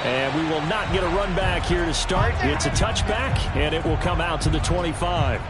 And we will not get a run back here to start. It's a touchback, and it will come out to the 25.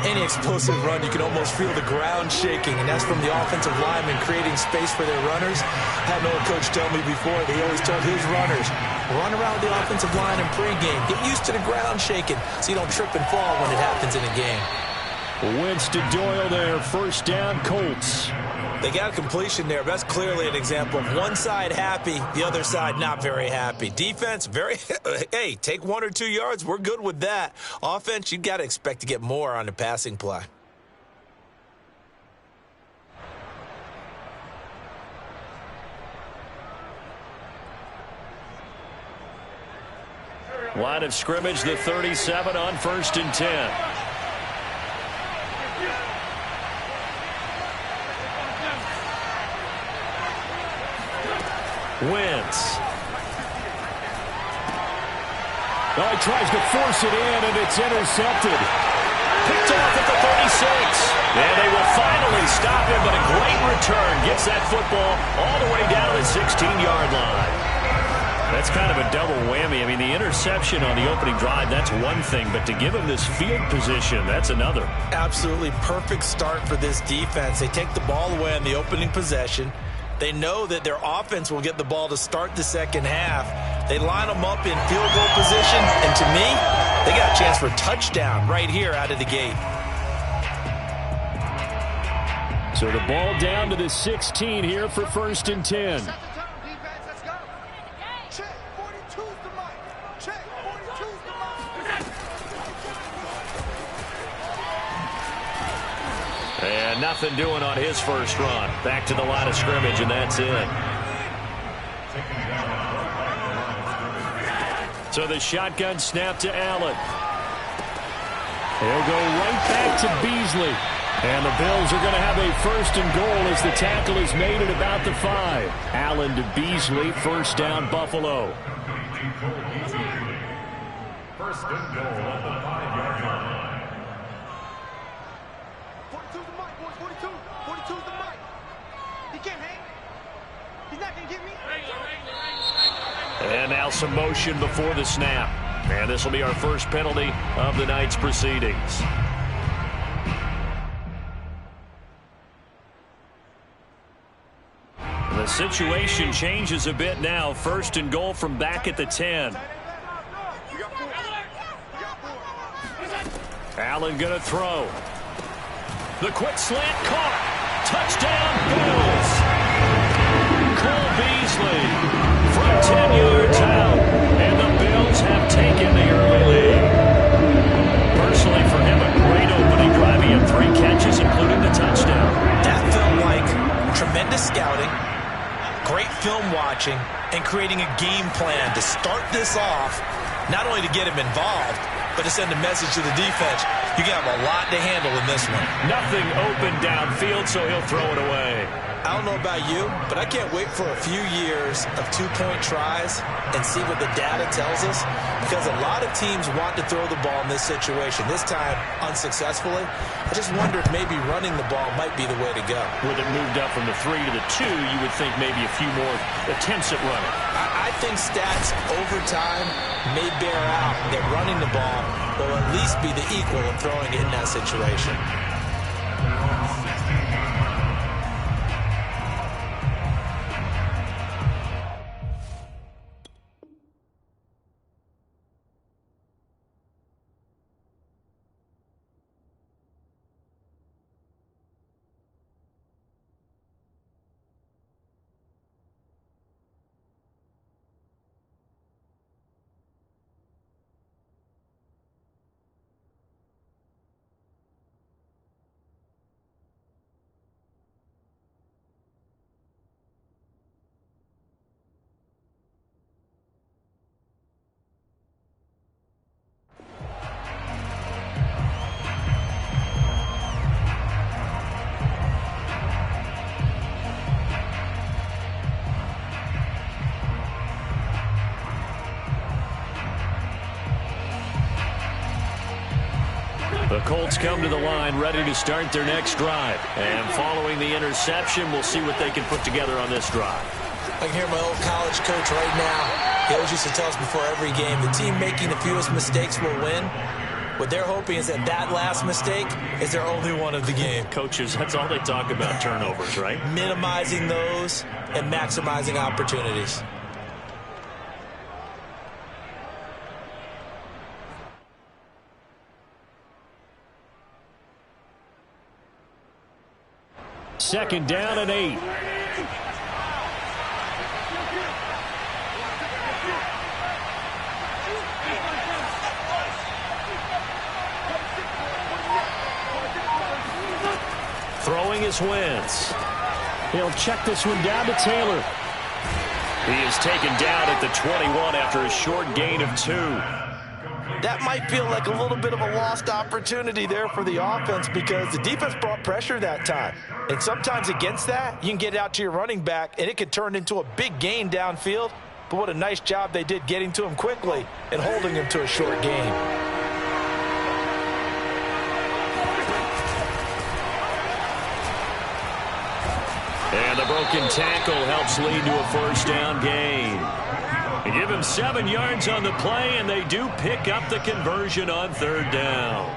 Any explosive run, you can almost feel the ground shaking, and that's from the offensive linemen creating space for their runners. I had an old coach tell me before, he always told his runners, run around the offensive line in pregame. Get used to the ground shaking so you don't trip and fall when it happens in a game. Winston Doyle there, first down, Colts. They got a completion there. That's clearly an example of one side happy, the other side not very happy. Defense, hey, take 1 or 2 yards. We're good with that. Offense, you got to expect to get more on the passing play. Line of scrimmage, the 37 on 1st and 10. Wentz. Oh, he tries to force it in, and it's intercepted. Picked off at the 36. And they will finally stop him, but a great return. Gets that football all the way down to the 16-yard line. That's kind of a double whammy. I mean, the interception on the opening drive, that's one thing, but to give him this field position, that's another. Absolutely perfect start for this defense. They take the ball away on the opening possession. They know that their offense will get the ball to start the second half. They line them up in field goal position, and to me, they got a chance for a touchdown right here out of the gate. So the ball down to the 16 here for 1st and 10. And nothing doing on his first run. Back to the line of scrimmage, and that's it. So the shotgun snap to Allen. He'll go right back to Beasley. And the Bills are going to have a 1st and goal as the tackle is made at about the 5. Allen to Beasley, first down, Buffalo. 1st and goal at the 5-yard line. 42's the mic, boys. 42. 42's the mic. He can't hang. He's not going to get me. And now some motion before the snap. And this will be our first penalty of the night's proceedings. The situation changes a bit now. 1st and goal from back at the 10. Allen going to throw. The quick slant caught. Touchdown, Bills. Cole Beasley from 10 yards out. And the Bills have taken the early lead. Personally, for him, a great opening drive. He had 3 catches, including the touchdown. That felt like tremendous scouting, great film watching, and creating a game plan to start this off, not only to get him involved, but to send a message to the defense. You got a lot to handle in this one. Nothing open downfield, so he'll throw it away. I don't know about you, but I can't wait for a few years of 2-point tries and see what the data tells us, because a lot of teams want to throw the ball in this situation. This time, unsuccessfully. I just wonder if maybe running the ball might be the way to go. With it moved up from the 3 to the 2, you would think maybe a few more attempts at running. I think stats over time may bear out that running the ball will at least be the equal of throwing it in that situation. The Colts come to the line ready to start their next drive. And following the interception, we'll see what they can put together on this drive. I can hear my old college coach right now. He always used to tell us before every game, the team making the fewest mistakes will win. What they're hoping is that that last mistake is their only one of the game. Coaches, that's all they talk about, turnovers, right? Minimizing those and maximizing opportunities. Second down and 8. Throwing is Wentz. He'll check this one down to Taylor. He is taken down at the 21 after a short gain of 2. That might feel like a little bit of a lost opportunity there for the offense because the defense brought pressure that time. And sometimes against that, you can get it out to your running back, and it could turn into a big gain downfield. But what a nice job they did getting to him quickly and holding him to a short gain. And the broken tackle helps lead to a first down gain. They give him 7 yards on the play, and they do pick up the conversion on third down.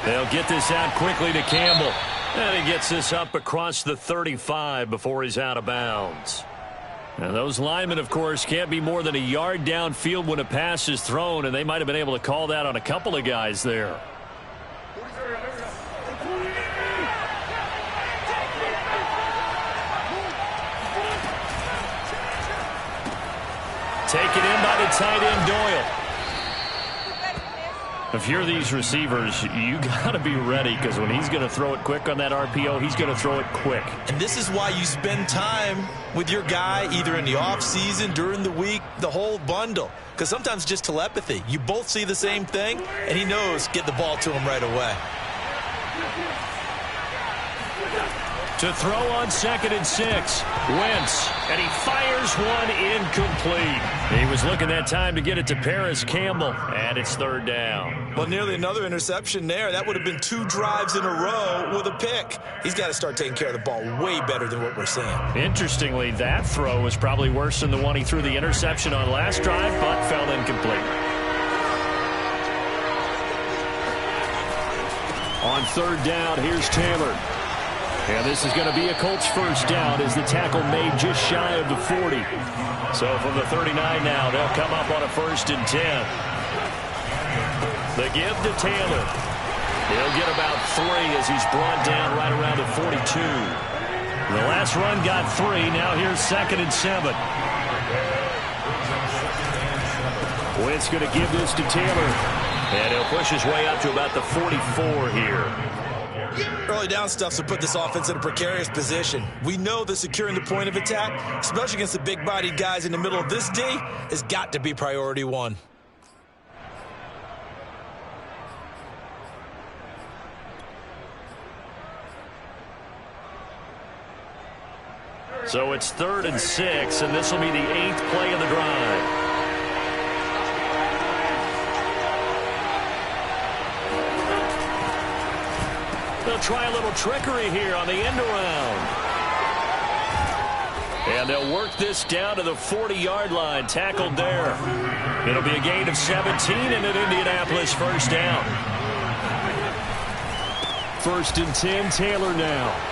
They'll get this out quickly to Campbell. And he gets this up across the 35 before he's out of bounds. And those linemen, of course, can't be more than a yard downfield when a pass is thrown, and they might have been able to call that on a couple of guys there. Taken in by the tight end, Doyle. If you're these receivers, you got to be ready because when he's going to throw it quick on that RPO, he's going to throw it quick. And this is why you spend time with your guy either in the offseason, during the week, the whole bundle. Because sometimes just telepathy. You both see the same thing, and he knows get the ball to him right away. To throw on 2nd and 6. Wentz, and he fires one incomplete. He was looking that time to get it to Paris Campbell, and it's third down. Well, nearly another interception there. That would have been 2 drives in a row with a pick. He's got to start taking care of the ball way better than what we're seeing. Interestingly, that throw was probably worse than the one he threw the interception on last drive, but fell incomplete. On third down, here's Taylor. And this is going to be a Colts first down as the tackle made just shy of the 40. So from the 39 now, they'll come up on a 1st and 10. The give to Taylor. He'll get about 3 as he's brought down right around the 42. The last run got 3. Now here's 2nd and 7. Wentz going to give this to Taylor. And he'll push his way up to about the 44 here. Early down stuff to put this offense in a precarious position. We know that securing the point of attack, especially against the big-bodied guys in the middle of this D, has got to be priority 1. So it's 3rd and 6, and this will be the 8th play of the drive. They'll try a little trickery here on the end around. And they'll work this down to the 40-yard line, tackled there. It'll be a gain of 17 and an Indianapolis first down. 1st and 10, Taylor now.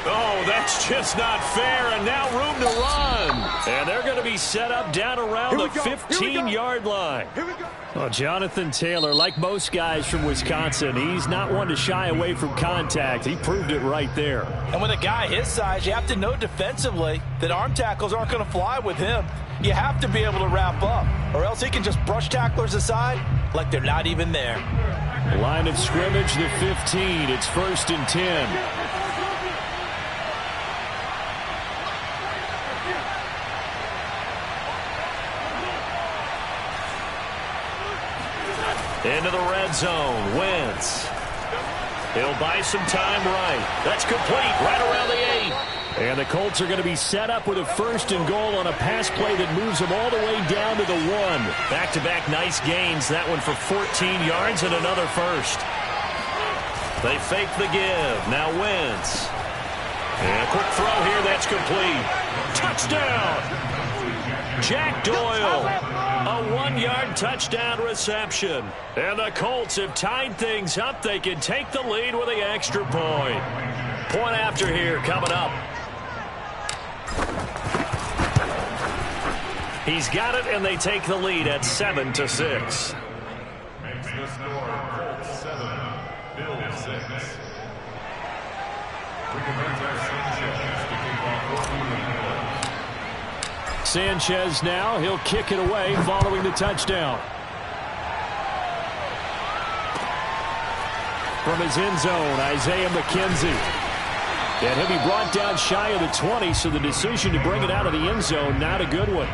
Oh, that's just not fair, and now room to run. And they're going to be set up down around the 15-yard line. Here we go. Well, Jonathan Taylor, like most guys from Wisconsin, he's not one to shy away from contact. He proved it right there. And with a guy his size, you have to know defensively that arm tackles aren't going to fly with him. You have to be able to wrap up, or else he can just brush tacklers aside like they're not even there. Line of scrimmage, the 15. It's 1st and 10. Into the red zone. Wentz. He'll buy some time right. That's complete right around the 8. And the Colts are going to be set up with a 1st and goal on a pass play that moves them all the way down to the 1. Back-to-back nice gains. That one for 14 yards and another first. They fake the give. Now Wentz. And a quick throw here. That's complete. Touchdown. Jack Doyle. A 1-yard touchdown reception. And the Colts have tied things up. They can take the lead with the extra point. Point after here coming up. He's got it, and they take the lead at 7-6. Makes the score Colts 7, Bills 6. We commence our Sanchez to kick off 14. Sanchez now. He'll kick it away following the touchdown. From his end zone, Isaiah McKenzie. And he'll be brought down shy of the 20, so the decision to bring it out of the end zone, not a good one.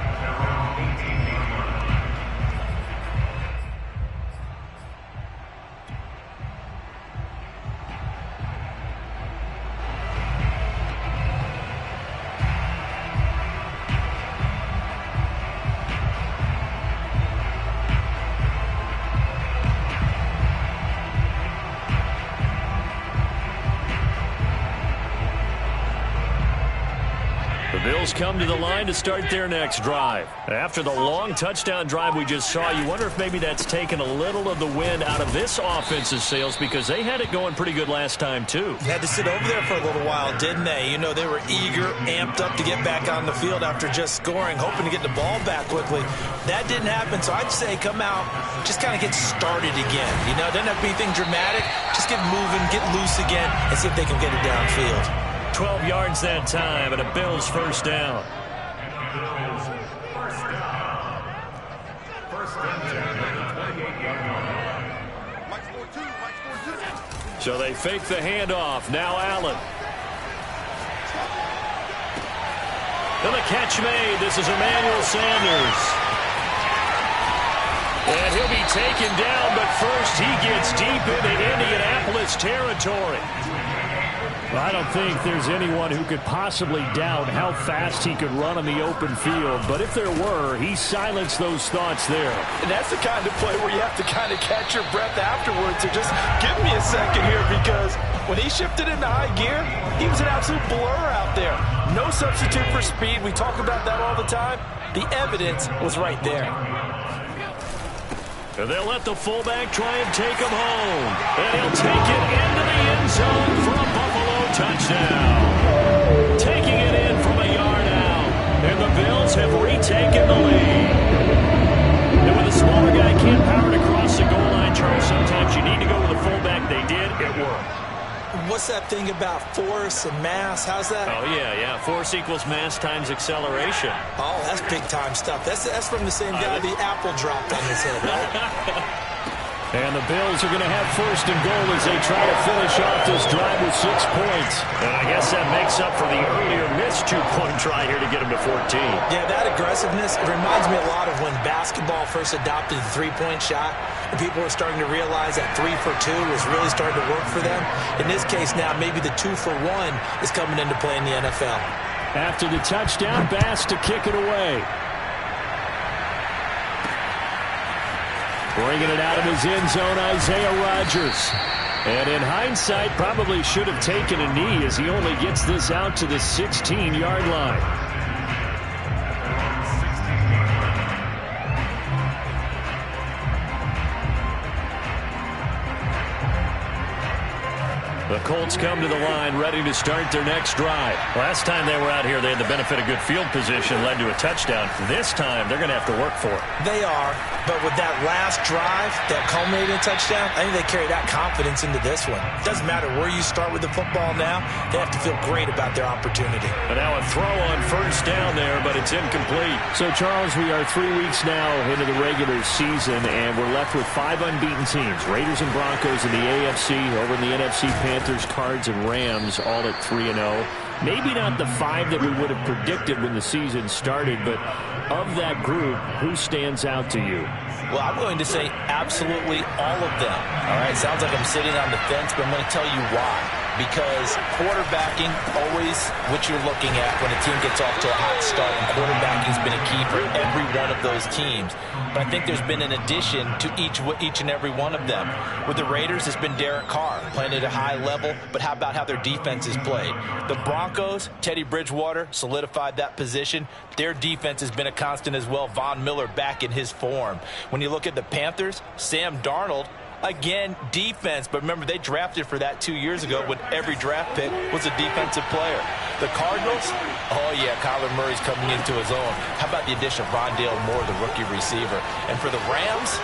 Bills come to the line to start their next drive. After the long touchdown drive we just saw, you wonder if maybe that's taken a little of the wind out of this offense's sails, because they had it going pretty good last time too. Had to sit over there for a little while, didn't they? You know, they were eager, amped up to get back on the field after just scoring, hoping to get the ball back quickly. That didn't happen, so I'd say come out, just kind of get started again. You know, it doesn't have to be anything dramatic. Just get moving, get loose again, and see if they can get it downfield. 12 yards that time, and a Bills first down. So they fake the handoff. Now Allen. And the catch made. This is Emmanuel Sanders. And he'll be taken down, but first he gets deep into Indianapolis territory. I don't think there's anyone who could possibly doubt how fast he could run on the open field. But if there were, he silenced those thoughts there. And that's the kind of play where you have to kind of catch your breath afterwards. So just give me a second here, because when he shifted into high gear, he was an absolute blur out there. No substitute for speed. We talk about that all the time. The evidence was right there. And they'll let the fullback try and take him home. And he'll take it into the end zone for a Buffalo touchdown. Taking it in from a yard out. And the Bills have retaken the lead. And when the smaller guy can't power it across the goal line, Charles, sometimes you need to go with the fullback. They did. It worked. What's that thing about force and mass? How's that? Oh, yeah. Force equals mass times acceleration. Oh, that's big-time stuff. That's from the same guy the apple dropped on his head, right? And the Bills are going to have first and goal as they try to finish off this drive with 6 points. And I guess that makes up for the earlier missed 2-point try here to get them to 14. Yeah, that aggressiveness, it reminds me a lot of when basketball first adopted the three-point shot. And people were starting to realize that 3 for 2 was really starting to work for them. In this case now, maybe the 2 for 1 is coming into play in the NFL. After the touchdown, Bass to kick it away. Bringing it out of his end zone, Isaiah Rodgers. And in hindsight, probably should have taken a knee as he only gets this out to the 16-yard line. The Colts come to the line ready to start their next drive. Last time they were out here, they had the benefit of good field position, led to a touchdown. This time, they're going to have to work for it. They are, but with that last drive that culminated in a touchdown, I think they carry that confidence into this one. It doesn't matter where you start with the football now. They have to feel great about their opportunity. And now a throw on first down there, but it's incomplete. So, Charles, we are 3 weeks now into the regular season, and we're left with 5 unbeaten teams. Raiders and Broncos in the AFC, over in the NFC, Panthers, Cards, and Rams all at 3-0. Maybe not the 5 that we would have predicted when the season started, but of that group, who stands out to you? Well, I'm going to say absolutely all of them. All right, sounds like I'm sitting on the fence, but I'm going to tell you why. Because quarterbacking, always what you're looking at when a team gets off to a hot start, and quarterbacking has been a key for every one of those teams. But I think there's been an addition to each and every one of them. With the Raiders, it's been Derek Carr playing at a high level, but how about how their defense is played? The Broncos, Teddy Bridgewater solidified that position. Their defense has been a constant as well. Von Miller back in his form. When you look at the Panthers, Sam Darnold, again, defense. But remember, they drafted for that 2 years ago when every draft pick was a defensive player. The Cardinals, oh yeah, Kyler Murray's coming into his own. How about the addition of Rondale Moore, the rookie receiver? And for the Rams,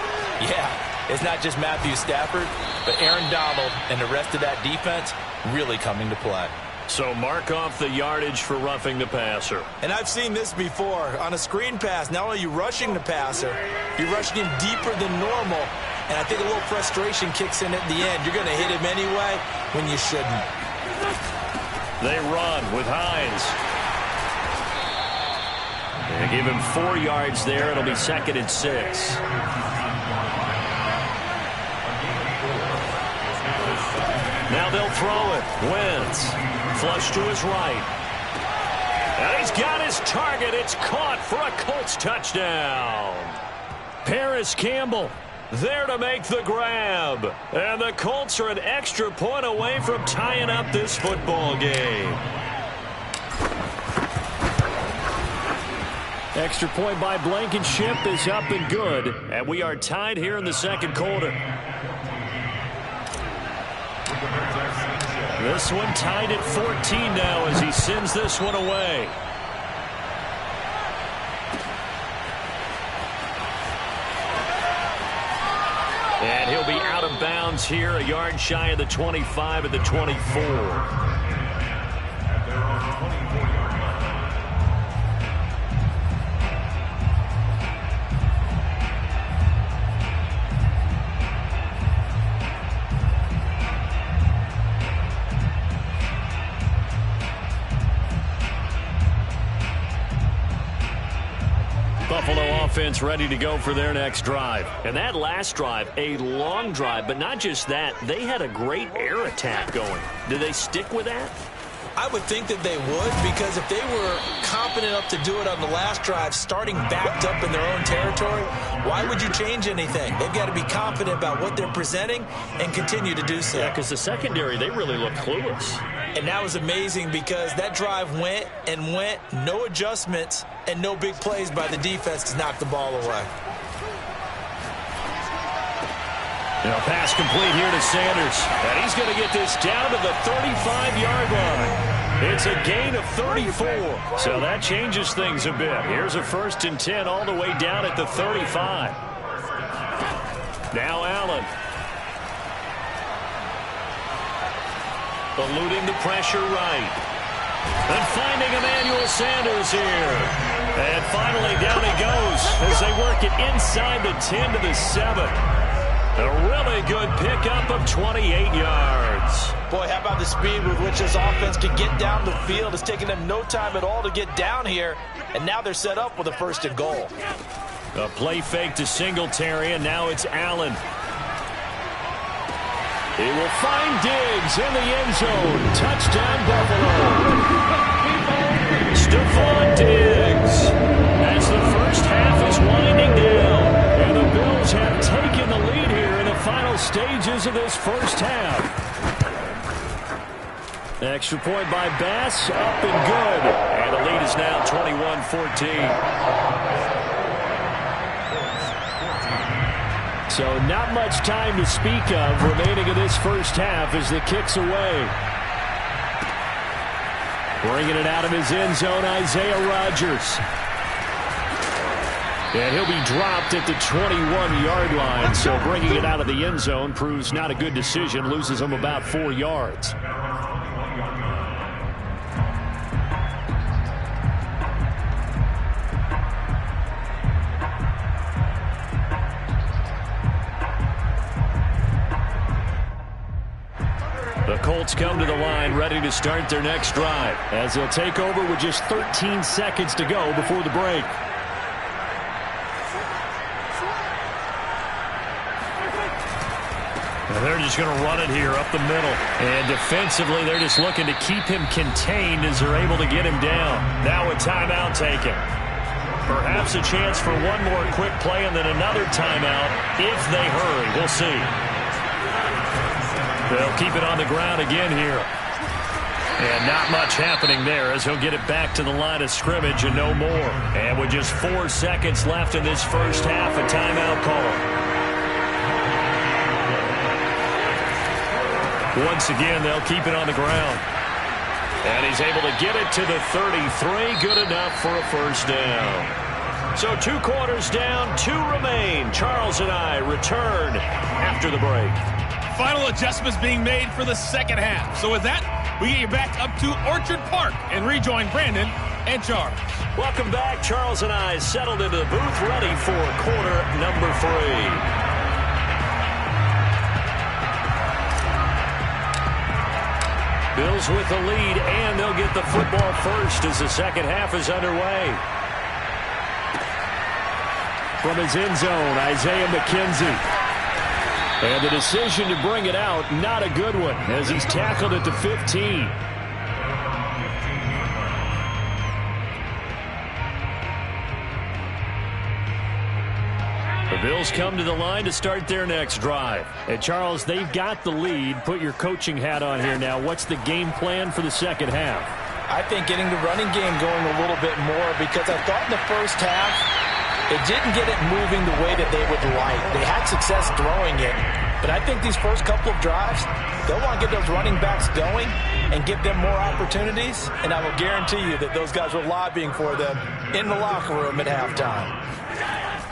yeah, it's not just Matthew Stafford, but Aaron Donald and the rest of that defense really coming to play. So mark off the yardage for roughing the passer. And I've seen this before. On a screen pass, not only are you rushing the passer, you're rushing him deeper than normal. And I think a little frustration kicks in at the end. You're going to hit him anyway when you shouldn't. They run with Hines. They give him 4 yards there. It'll be 2nd and 6. Now they'll throw it. Wentz. Flush to his right. And he's got his target. It's caught for a Colts touchdown. Paris Campbell there to make the grab. And the Colts are an extra point away from tying up this football game. Extra point by Blankenship is up and good. And we are tied here in the second quarter. This one tied at 14 now as he sends this one away. And he'll be out of bounds here, a yard shy of the 25 at the 24. Buffalo offense ready to go for their next drive. And that last drive, a long drive, but not just that. They had a great air attack going. Do they stick with that? I would think that they would, because if they were confident enough to do it on the last drive, starting backed up in their own territory, why would you change anything? They've got to be confident about what they're presenting and continue to do so. Yeah, because the secondary, they really looked clueless. And that was amazing because that drive went and went, no adjustments, and no big plays by the defense to knock the ball away. Now pass complete here to Sanders. And he's going to get this down to the 35-yard line. It's a gain of 34. So that changes things a bit. Here's a 1st and 10 all the way down at the 35. Now Allen. Eluding the pressure right. And finding Emmanuel Sanders here. And finally down he goes as they work it inside the 10 to the 7. A really good pickup of 28 yards. Boy, how about the speed with which this offense can get down the field? It's taken them no time at all to get down here, and now they're set up with a 1st and goal. A play fake to Singletary, and now it's Allen. He will find Diggs in the end zone. Touchdown, Buffalo. Stephon Diggs. As the first half is winding down, and the Bills have taken the lead here in the final stages of this first half. Extra point by Bass, up and good. And the lead is now 21-14. So not much time to speak of remaining in this first half as the kick's away. Bringing it out of his end zone, Isaiah Rodgers. And he'll be dropped at the 21-yard line. So bringing it out of the end zone proves not a good decision. Loses him about 4 yards. Colts come to the line ready to start their next drive as they'll take over with just 13 seconds to go before the break. They're just going to run it here up the middle. And defensively, they're just looking to keep him contained as they're able to get him down. Now a timeout taken. Perhaps a chance for one more quick play and then another timeout if they hurry. We'll see. They'll keep it on the ground again here. And not much happening there as he'll get it back to the line of scrimmage and no more. And with just 4 seconds left in this first half, a timeout call. Once again, they'll keep it on the ground. And he's able to get it to the 33. Good enough for a first down. So 2 quarters down, 2 remain. Charles and I return after the break. Final adjustments being made for the second half. So with that, we get you back up to Orchard Park and rejoin Brandon and Charles. Welcome back. Charles and I settled into the booth ready for quarter number 3. Bills with the lead, and they'll get the football first as the second half is underway. From his end zone, Isaiah McKenzie. And the decision to bring it out, not a good one, as he's tackled at the 15. The Bills come to the line to start their next drive. And, Charles, they've got the lead. Put your coaching hat on here now. What's the game plan for the second half? I think getting the running game going a little bit more because I thought in the first half it didn't get it moving the way that they would like. They had success throwing it, but I think these first couple of drives, they'll want to get those running backs going and give them more opportunities, and I will guarantee you that those guys were lobbying for them in the locker room at halftime.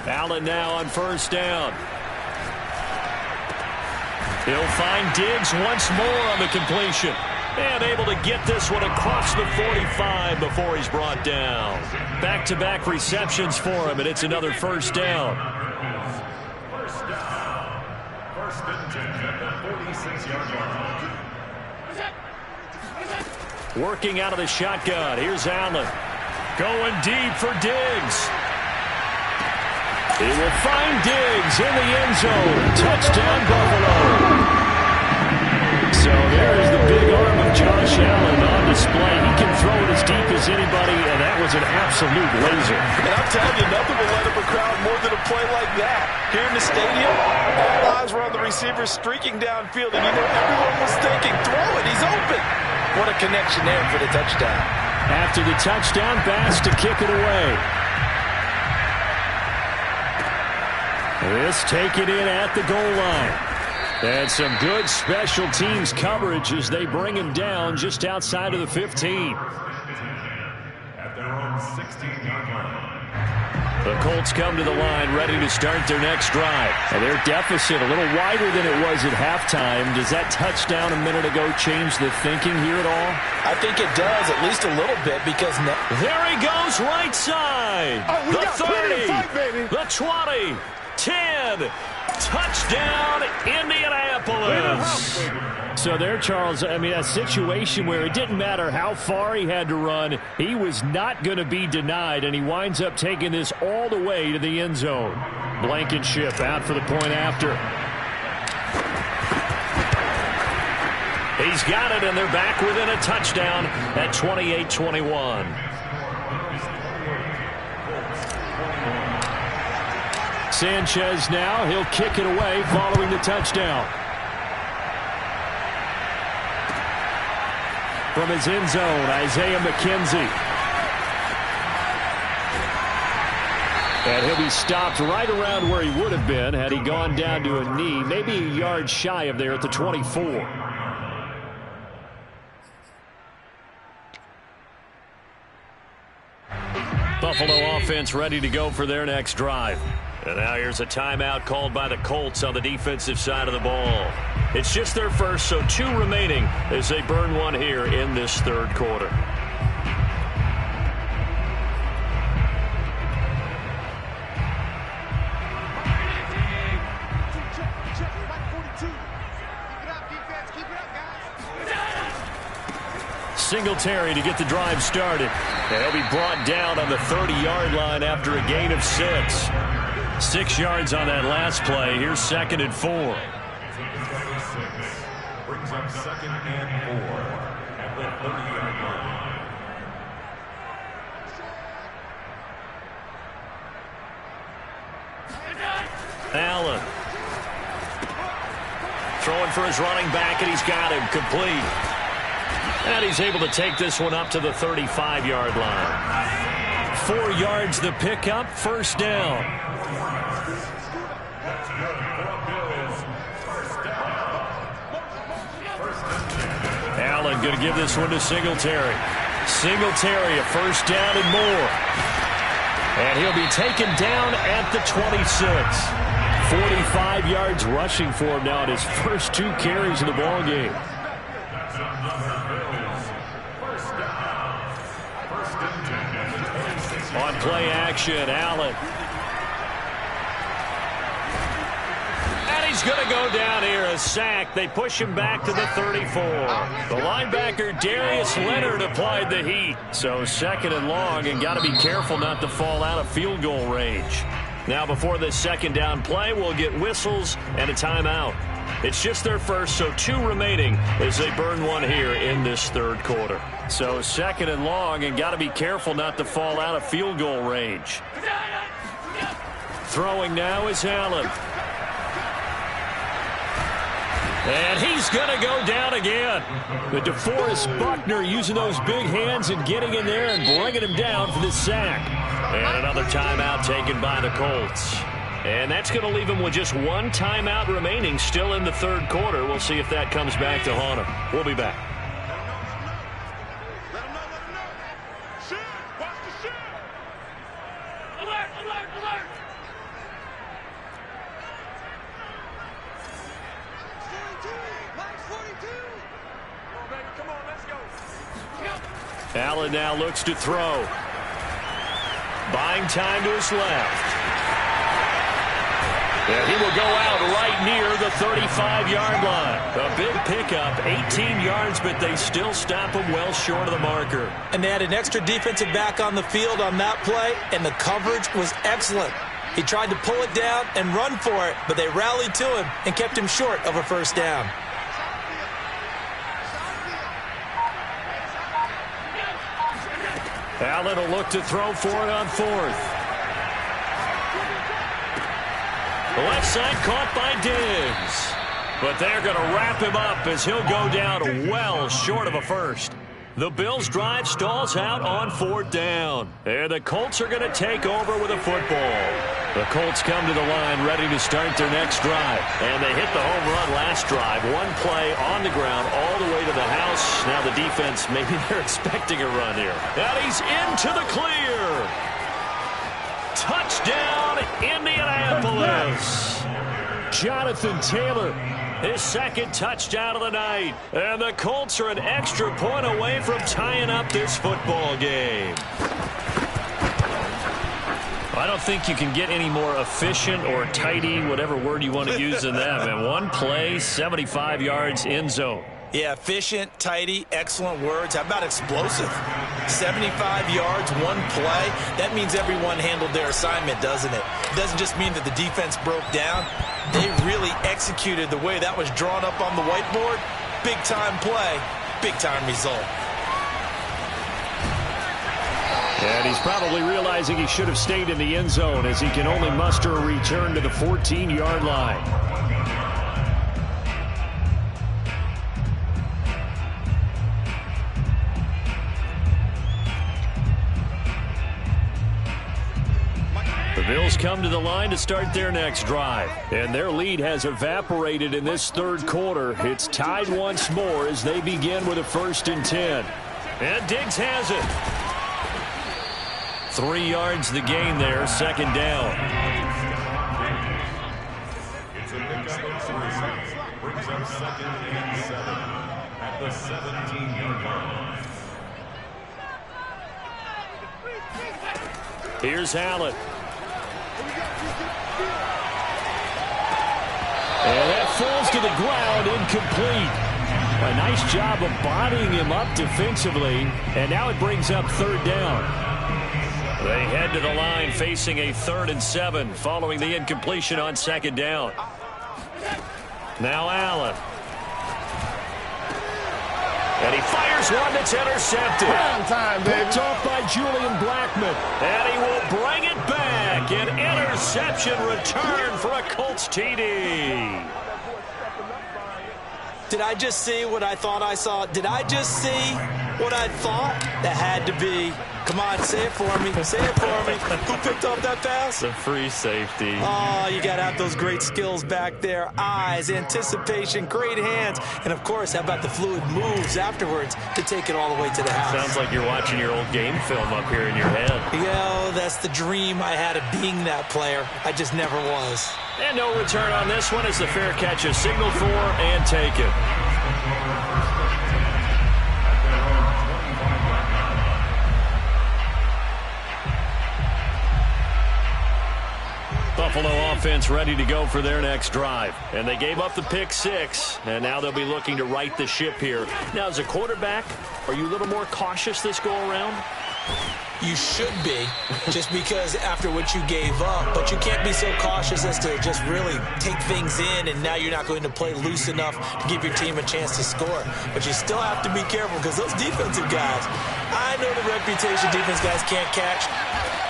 Allen now on first down. He'll find Diggs once more on the completion. And able to get this one across the 45 before he's brought down. Back-to-back receptions for him, and it's another first down. First down. First and 10 at the 46-yard line. Working out of the shotgun. Here's Allen. Going deep for Diggs. He will find Diggs in the end zone. Touchdown, Buffalo. So there's the big arm of Josh Allen on display. He can throw it as deep as anybody, and that was an absolute laser. And I'm telling you, nothing will light up a crowd more than a play like that. Here in the stadium, all eyes were on the receiver streaking downfield, and you know everyone was thinking, throw it, he's open. What a connection there for the touchdown. After the touchdown, Bass to kick it away. This taken in at the goal line. And some good special teams coverage as they bring him down just outside of the 15. At their own 16-yard line. The Colts come to the line ready to start their next drive. And their deficit a little wider than it was at halftime. Does that touchdown a minute ago change the thinking here at all? I think it does, at least a little bit, because there he goes, right side. Oh, the 30, fight, baby. the 20, 10. Touchdown, Indianapolis. So there, Charles, I mean, a situation where it didn't matter how far he had to run. He was not going to be denied, and he winds up taking this all the way to the end zone. Blankenship out for the point after. He's got it, and they're back within a touchdown at 28-21. Sanchez now, he'll kick it away following the touchdown. From his end zone, Isaiah McKenzie. And he'll be stopped right around where he would have been had he gone down to a knee, maybe a yard shy of there at the 24. Buffalo offense ready to go for their next drive. And now here's a timeout called by the Colts on the defensive side of the ball. It's just their first, so 2 remaining as they burn one here in this third quarter. Singletary to get the drive started. And he'll be brought down on the 30-yard line after a gain of 6. 6 yards on that last play. Here's 2nd and 4. Brings up 2nd and 4 at the 30-yard line. Allen throwing for his running back, and he's got him complete. And he's able to take this one up to the 35-yard line. 4 yards the pickup, 1st down. Allen going to give this one to Singletary. Singletary, a 1st down and more. And he'll be taken down at the 26. 45 yards rushing for him now in his first 2 carries of the ball game. On play action, Allen. And he's going to go down here, a sack. They push him back to the 34. The linebacker, Darius Leonard, applied the heat. So 2nd and long, and got to be careful not to fall out of field goal range. Now, before this 2nd down play, we'll get whistles and a timeout. It's just their first, so 2 remaining as they burn one here in this 3rd quarter. So 2nd and long, and got to be careful not to fall out of field goal range. Throwing now is Allen. And he's going to go down again. But DeForest Buckner using those big hands and getting in there and bringing him down for the sack. And another timeout taken by the Colts. And that's going to leave him with just 1 timeout remaining still in the 3rd quarter. We'll see if that comes back to haunt him. We'll be back. Allen now looks to throw. Buying time to his left. And he will go out right near the 35-yard line. A big pickup, 18 yards, but they still stop him well short of the marker. And they had an extra defensive back on the field on that play, and the coverage was excellent. He tried to pull it down and run for it, but they rallied to him and kept him short of a 1st down. Allen will look to throw for it on 4th. The left side caught by Diggs. But they're going to wrap him up as he'll go down well short of a 1st. The Bills' drive stalls out on 4th down. And the Colts are going to take over with a football. The Colts come to the line ready to start their next drive. And they hit the home run last drive. 1 play on the ground all the way to the house. Now the defense, maybe they're expecting a run here. And he's into the clear. Touchdown, Indianapolis. Jonathan Taylor, his 2nd touchdown of the night. And the Colts are an extra point away from tying up this football game. I don't think you can get any more efficient or tidy, whatever word you want to use in that. And 1 play, 75 yards, end zone. Yeah, efficient, tidy, excellent words. How about explosive? 75 yards, 1 play. That means everyone handled their assignment, doesn't it? It doesn't just mean that the defense broke down. They really executed the way that was drawn up on the whiteboard. Big-time play, big-time result. And he's probably realizing he should have stayed in the end zone as he can only muster a return to the 14-yard line. The Bills come to the line to start their next drive. And their lead has evaporated in this 3rd quarter. It's tied once more as they begin with a 1st and 10. And Diggs has it. 3 yards the gain there, 2nd down. It's a pickup of 3. Brings up 2nd and 7 at the 17-yard line. Here's Allen. And that falls to the ground, incomplete. A nice job of bodying him up defensively, and now it brings up third down. They head to the line facing a 3rd and 7 following the incompletion on 2nd down. Now Allen. And he fires one that's intercepted. Prime time, baby. Picked off by Julian Blackmon. And he will bring it back. An interception return for a Colts TD. Did I just see what I thought I saw? Did I just see what I thought? That had to be. Come on, say it for me. Say it for me. Who picked up that pass? The free safety. Oh, you got to have those great skills back there. Eyes, anticipation, great hands. And, of course, how about the fluid moves afterwards to take it all the way to the house? Sounds like you're watching your old game film up here in your head. Yo, that's the dream I had of being that player. I just never was. And no return on this one as the fair catch is signaled for and taken. Buffalo offense ready to go for their next drive. And they gave up the pick 6, and now they'll be looking to right the ship here. Now, as a quarterback, are you a little more cautious this go-around? You should be, just because after what you gave up. But you can't be so cautious as to just really take things in, and now you're not going to play loose enough to give your team a chance to score. But you still have to be careful because those defensive guys, I know the reputation defense guys can't catch.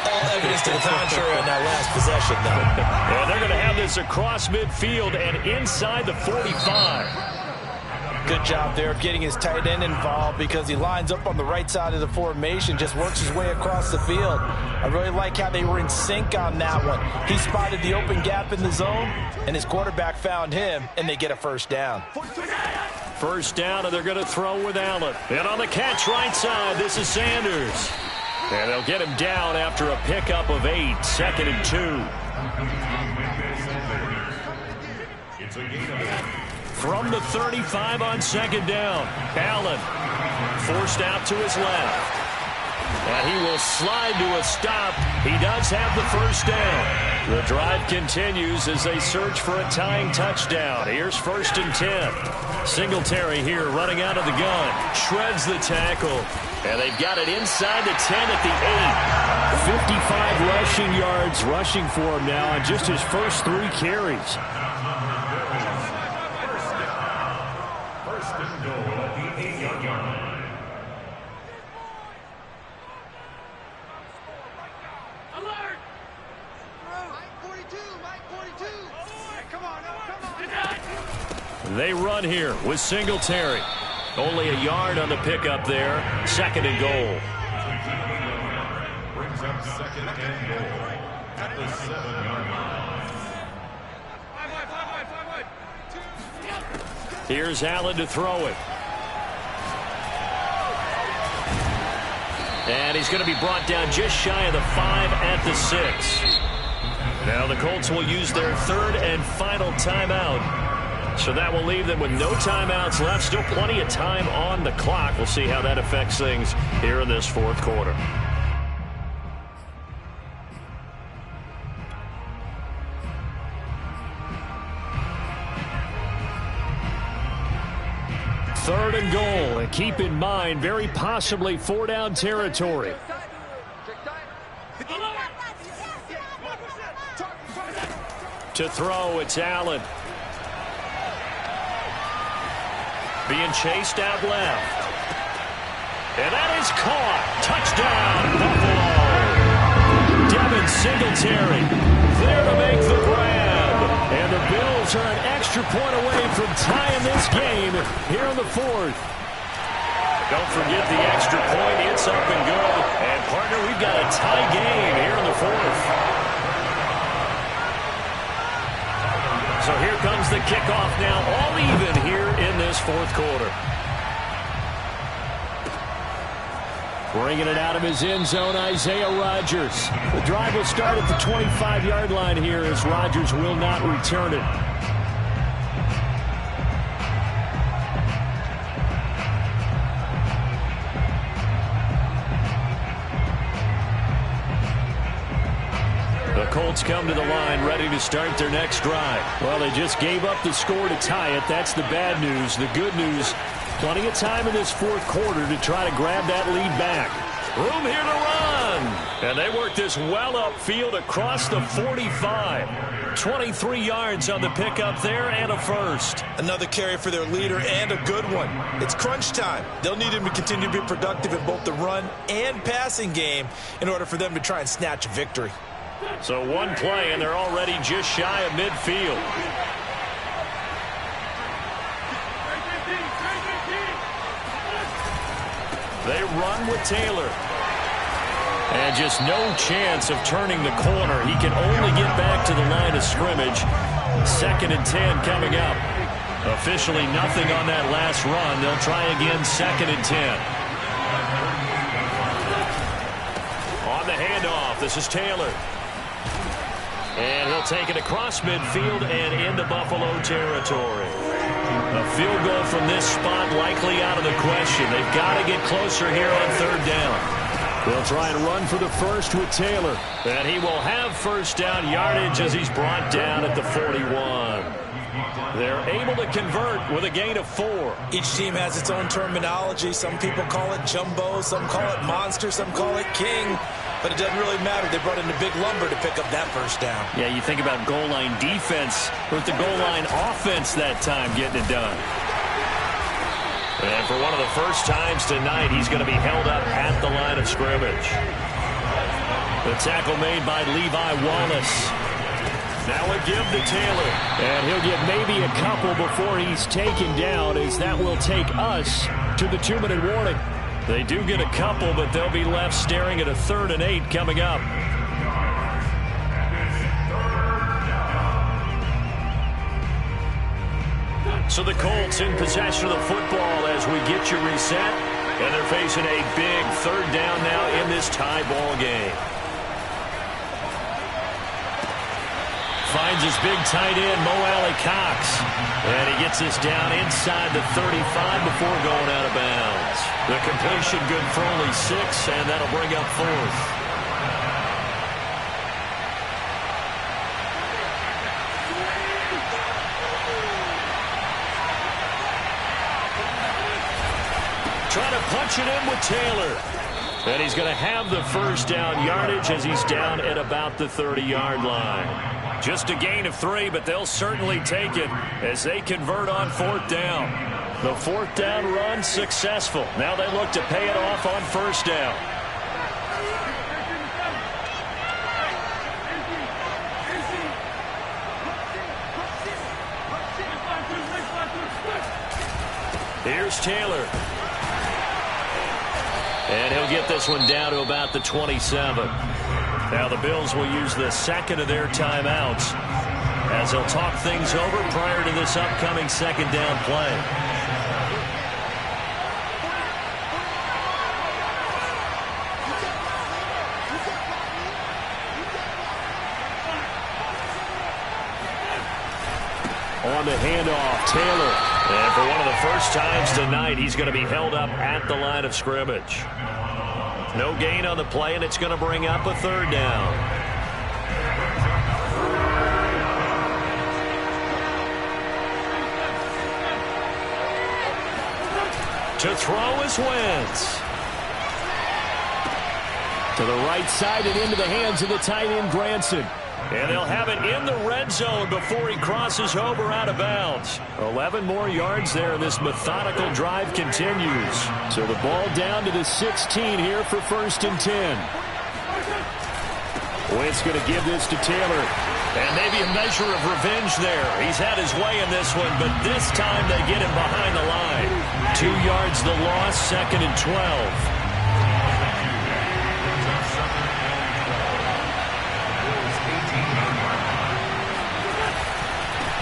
All evidence to the contrary on that last possession, though. And they're going to have this across midfield and inside the 45. Good job there of getting his tight end involved because he lines up on the right side of the formation, just works his way across the field. I really like how they were in sync on that one. He spotted the open gap in the zone, and his quarterback found him, and they get a first down. First down, and they're going to throw with Allen. And on the catch right side, this is Sanders. And they'll get him down after a pickup of 8, 2nd and 2. It's a gain. From the 35 on 2nd down, Allen forced out to his left. And he will slide to a stop. He does have the first down. The drive continues as they search for a tying touchdown. Here's 1st and 10. Singletary here running out of the gun. Shreds the tackle. And they've got it inside the 10 at the 8. 55 rushing yards rushing for him now on just his first 3 carries. First and goal at the 8-yard line. Alert! Mike 42, Mike 42. Come on, come on. They run here with Singletary. Only a yard on the pickup there. 2nd and goal. Brings up 2nd and goal at the 7-yard line. Here's Allen to throw it. And he's going to be brought down just shy of the 5 at the 6. Now the Colts will use their 3rd and final timeout. So that will leave them with no timeouts left. Still plenty of time on the clock. We'll see how that affects things here in this 4th quarter. Third and goal. And keep in mind, very possibly 4-down territory. To throw, it's Allen. Being chased out left. And that is caught. Touchdown, Buffalo. Devin Singletary there to make the grab. And the Bills are an extra point away from tying this game here in the 4th. Don't forget the extra point. It's up and good. And, partner, we've got a tie game here in the 4th. So here comes the kickoff now, all even here in this 4th quarter. Bringing it out of his end zone, Isaiah Rodgers. The drive will start at the 25-yard line here as Rodgers will not return it. The Colts Patriots come to the line ready to start their next drive. Well, they just gave up the score to tie it. That's the bad news. The good news, plenty of time in this fourth quarter to try to grab that lead back. Room here to run. And they work this well upfield across the 45. 23 yards on the pickup there and a first. Another carry for their leader and a good one. It's crunch time. They'll need him to continue to be productive in both the run and passing game in order for them to try and snatch a victory. So one play and they're already just shy of midfield. They run with Taylor. And just no chance of turning the corner. He can only get back to the line of scrimmage. 2nd and 10 coming up. Officially nothing on that last run. They'll try again 2nd and 10. On the handoff, this is Taylor. And he'll take it across midfield and into Buffalo territory. A field goal from this spot likely out of the question. They've got to get closer here on 3rd down. They'll try and run for the first with Taylor. And he will have first down yardage as he's brought down at the 41. They're able to convert with a gain of 4. Each team has its own terminology. Some people call it jumbo, some call it monster, some call it king. But it doesn't really matter. They brought in a big lumber to pick up that first down. Yeah, you think about goal line defense with the goal line offense that time getting it done. And for one of the first times tonight, he's going to be held up at the line of scrimmage. The tackle made by Levi Wallace. Now a give to Taylor. And he'll get maybe a couple before he's taken down, as that will take us to the 2-minute warning. They do get a couple, but they'll be left staring at a 3rd and 8 coming up. So the Colts in possession of the football as we get you reset. And they're facing a big 3rd down now in this tie ball game. Finds his big tight end, Mo Alley-Cox. And he gets this down inside the 35 before going out of bounds. The completion good for only 6, and that'll bring up 4th. Trying to punch it in with Taylor. And he's going to have the first down yardage as he's down at about the 30-yard line. Just a gain of 3, but they'll certainly take it as they convert on 4th down. The 4th down run successful. Now they look to pay it off on 1st down. Here's Taylor. And he'll get this one down to about the 27. Now the Bills will use the 2nd of their timeouts as they'll talk things over prior to this upcoming 2nd down play. On the handoff, Taylor. And for one of the first times tonight, he's going to be held up at the line of scrimmage. No gain on the play, and it's going to bring up a 3rd down. To throw is Wentz. To the right side and into the hands of the tight end, Granson. And they'll have it in the red zone before he crosses over out of bounds. 11 more yards there, and this methodical drive continues. So the ball down to the 16 here for 1st and 10. Wentz going to give this to Taylor. And maybe a measure of revenge there. He's had his way in this one, but this time they get him behind the line. 2 yards the loss, 2nd and 12.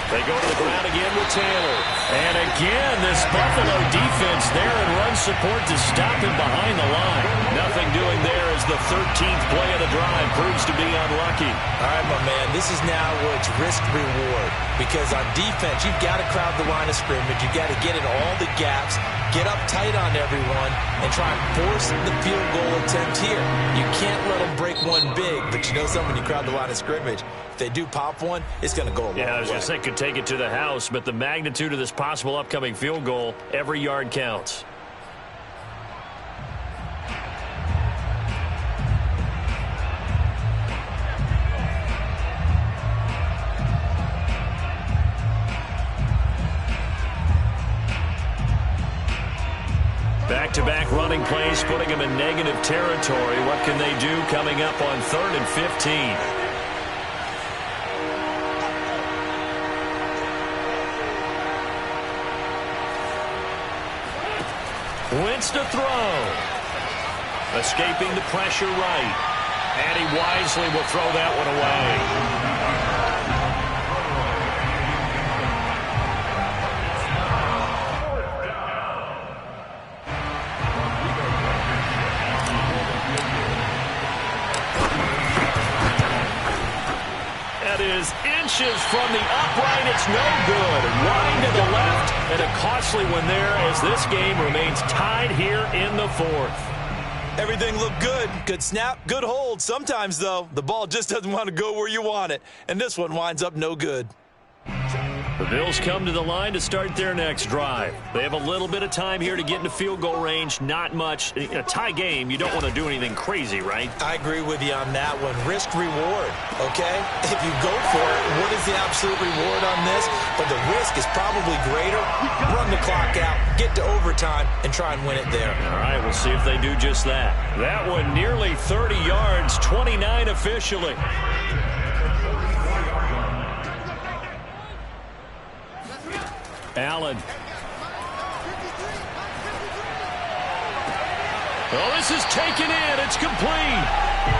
They go to the ground again with Taylor. And again, this Buffalo defense there in run support to stop him behind the line. Nothing doing there as the 13th play of the drive proves to be unlucky. All right, my man, this is now where it's risk-reward. Because on defense, you've got to crowd the line of scrimmage. You've got to get in all the gaps, get up tight on everyone, and try and force the field goal attempt here. You can't let them break one big, but you know something, when you crowd the line of scrimmage, if they do pop one, it's going to go a long way. Yeah, I was going to say, could take it to the house, but the magnitude of this possible upcoming field goal, every yard counts. Back-to-back running plays, putting them in negative territory. What can they do coming up on 3rd and 15? Wentz to throw. Escaping the pressure right. And he wisely will throw that one away. Is inches from the upright. It's no good. Wide to the left, and a costly one there as this game remains tied here in the 4th. Everything looked good. Good snap, good hold. Sometimes, though, the ball just doesn't want to go where you want it, and this one winds up no good. The Bills come to the line to start their next drive. They have a little bit of time here to get into field goal range. Not much. In a tie game, you don't want to do anything crazy, right? I agree with you on that one. Risk reward, okay? If you go for it, what is the absolute reward on this? But the risk is probably greater. Run the clock out, get to overtime, and try and win it there. All right, we'll see if they do just that. That one nearly 30 yards, 29 officially. Allen. Oh, this is taken in. It's complete.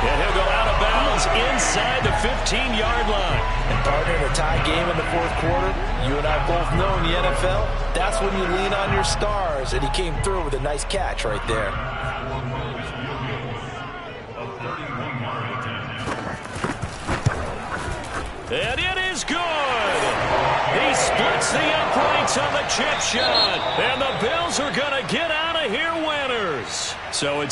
And he'll go out of bounds inside the 15-yard line. And partner, in a tie game in the 4th quarter, you and I both know in the NFL, that's when you lean on your stars. And he came through with a nice catch right there. And it is good. He splits the uprights on the chip shot. And the Bills are going to get out of here winners. So it's